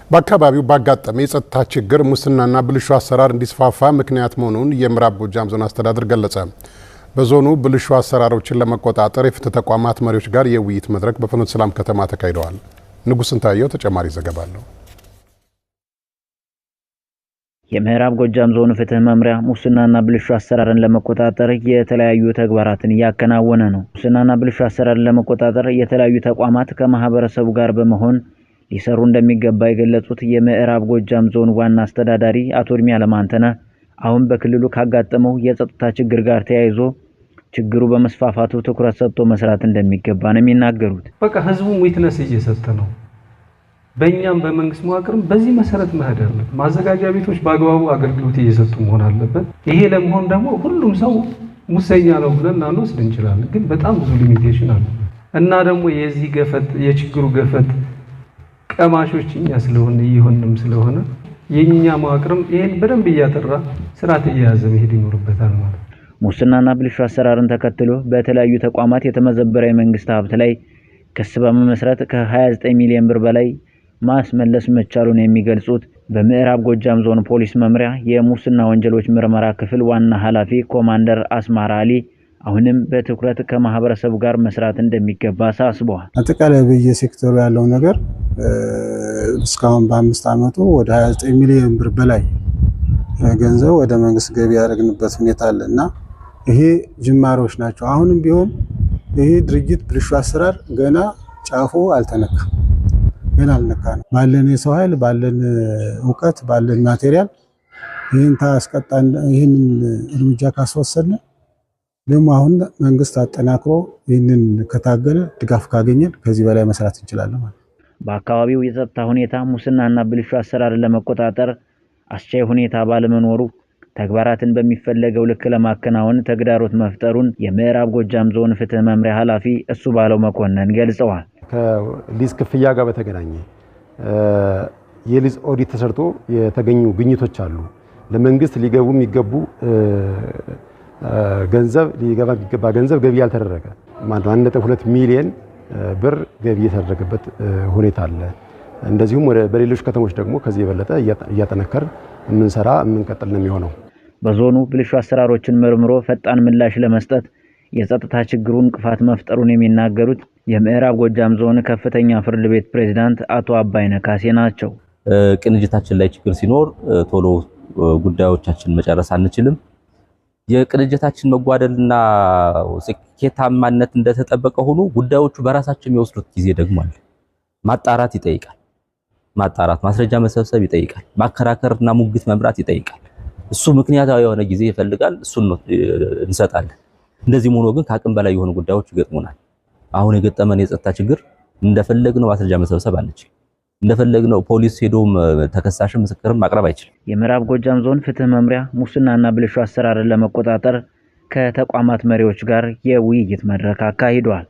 በአካባቢው ባጋጠመ የጸጥታ ችግር ሙስናና ብልሹ አሰራር እንዲስፋፋ ምክንያት መሆኑን የምዕራብ ጎጃም ዞን አስተዳደር ገለጸ። በዞኑ ብልሹ አሰራሮችን ለመቆጣጠር የፍትህ ተቋማት መሪዎች ጋር የውይይት መድረክ በፍኖተ ሰላም ከተማ ተካሂደዋል። ንጉስንታየው ተጨማሪ ዘገባ አለው። የምዕራብ ጎጃም ዞን ፍትህ መምሪያ ሙስናና ብልሹ አሰራርን ለመቆጣጠር የተለያዩ ተግባራትን ያከናወነ ነው። ሙስናና ብልሹ አሰራርን ለመቆጣጠር የተለያዩ ተቋማት ከማህበረሰቡ ጋር በመሆን ሊሰሩ እንደሚገባ የገለጹት የምዕራብ ጎጃም ዞን ዋና አስተዳዳሪ አቶ እድሜ አለማንተነ አሁን በክልሉ ካጋጠመው የጸጥታ ችግር ጋር ተያይዞ ችግሩ በመስፋፋቱ ትኩረት ሰጥቶ መስራት እንደሚገባ ነው የሚናገሩት። በቃ ህዝቡ ዊትነስ እየሰጠ ነው። በእኛም በመንግስት መዋቅርም በዚህ መሰረት መሄድ አለበት። ማዘጋጃ ቤቶች በአግባቡ አገልግሎት እየሰጡ መሆን አለበት። ይሄ ለመሆን ደግሞ ሁሉም ሰው ሙሰኛ ነው ብለን አንወስድ እንችላለን፣ ግን በጣም ብዙ ሊሚቴሽን አለ እና ደግሞ የዚህ ገፈት የችግሩ ገፈት ቀማሾች እኛ ስለሆነ ይሆንም ስለሆነ የኛ መዋቅርም ይሄን በደንብ እያጠራ ስርዓት እየያዘ መሄድ ይኖርበታል ማለት ነው። ሙስናና ብልሹ አሰራርን ተከትሎ በተለያዩ ተቋማት የተመዘበረ የመንግስት ሀብት ላይ ክስ በመመስረት ከ29 ሚሊዮን ብር በላይ ማስመለስ መቻሉን የሚገልጹት በምዕራብ ጎጃም ዞን ፖሊስ መምሪያ የሙስና ወንጀሎች ምርመራ ክፍል ዋና ኃላፊ ኮማንደር አስማራ አሊ አሁንም በትኩረት ከማህበረሰቡ ጋር መስራት እንደሚገባ አሳስበዋል። አጠቃላይ በየሴክተሩ ያለው ነገር እስካሁን በ5 ዓመቱ ወደ 29 ሚሊዮን ብር በላይ ገንዘብ ወደ መንግስት ገቢ ያደረግንበት ሁኔታ አለና ይሄ ጅማሮች ናቸው። አሁንም ቢሆን ይሄ ድርጅት ብልሹ አሰራር ገና ጫፉ አልተነካም፣ ገና አልነካም። ባለን የሰው ኃይል፣ ባለን ዕውቀት፣ ባለን ማቴሪያል ይህን እርምጃ ካስወሰድን ደግሞ አሁን መንግስት አጠናክሮ ይህንን ከታገለ ድጋፍ ካገኘን ከዚህ በላይ መስራት እንችላለን ማለት ነው። በአካባቢው የጸጥታ ሁኔታ ሙስናና ብልሹ አሰራርን ለመቆጣጠር አስቻይ ሁኔታ ባለመኖሩ ተግባራትን በሚፈለገው ልክ ለማከናወን ተግዳሮት መፍጠሩን የምዕራብ ጎጃም ዞን ፍትህ መምሪያ ኃላፊ እሱ ባለው መኮንን ገልጸዋል። ከሊዝ ክፍያ ጋር በተገናኘ የሊዝ ኦዲት ተሰርቶ የተገኙ ግኝቶች አሉ። ለመንግስት ሊገቡ የሚገቡ ገንዘብ ሊገባ የሚገባ ገንዘብ ገቢ ያልተደረገ ማለት 1.2 ሚሊዮን ብር ገቢ የተደረገበት ሁኔታ አለ። እንደዚሁም በሌሎች ከተሞች ደግሞ ከዚህ የበለጠ እያጠነከር የምንሰራ የምንቀጥል ነው የሚሆነው። በዞኑ ብልሹ አሰራሮችን መርምሮ ፈጣን ምላሽ ለመስጠት የጸጥታ ችግሩን እንቅፋት መፍጠሩን የሚናገሩት የምዕራብ ጎጃም ዞን ከፍተኛ ፍርድ ቤት ፕሬዝዳንት አቶ አባይነህ ካሴ ናቸው። ቅንጅታችን ላይ ችግር ሲኖር ቶሎ ጉዳዮቻችን መጨረስ አንችልም። የቅንጅታችን መጓደልና ስኬታማነት እንደተጠበቀ ሆኖ ጉዳዮቹ በራሳቸው የሚወስዱት ጊዜ ደግሞ አለ። ማጣራት ይጠይቃል። ማስረጃ መሰብሰብ ይጠይቃል። ማከራከርና ሙግት መምራት ይጠይቃል። እሱ ምክንያታዊ የሆነ ጊዜ ይፈልጋል። እሱን እንሰጣለን። እንደዚህ ሆኖ ግን ከአቅም በላይ የሆኑ ጉዳዮች ይገጥሙናል። አሁን የገጠመን የጸጥታ ችግር እንደፈለግነው ማስረጃ መሰብሰብ አንችልም። እንደፈለግነው ፖሊስ ሄዶም ተከሳሽም ምስክርም ማቅረብ አይችልም። የምዕራብ ጎጃም ዞን ፍትህ መምሪያ ሙስናና ብልሹ አሰራርን ለመቆጣጠር ከተቋማት መሪዎች ጋር የውይይት መድረክ አካሂዷል።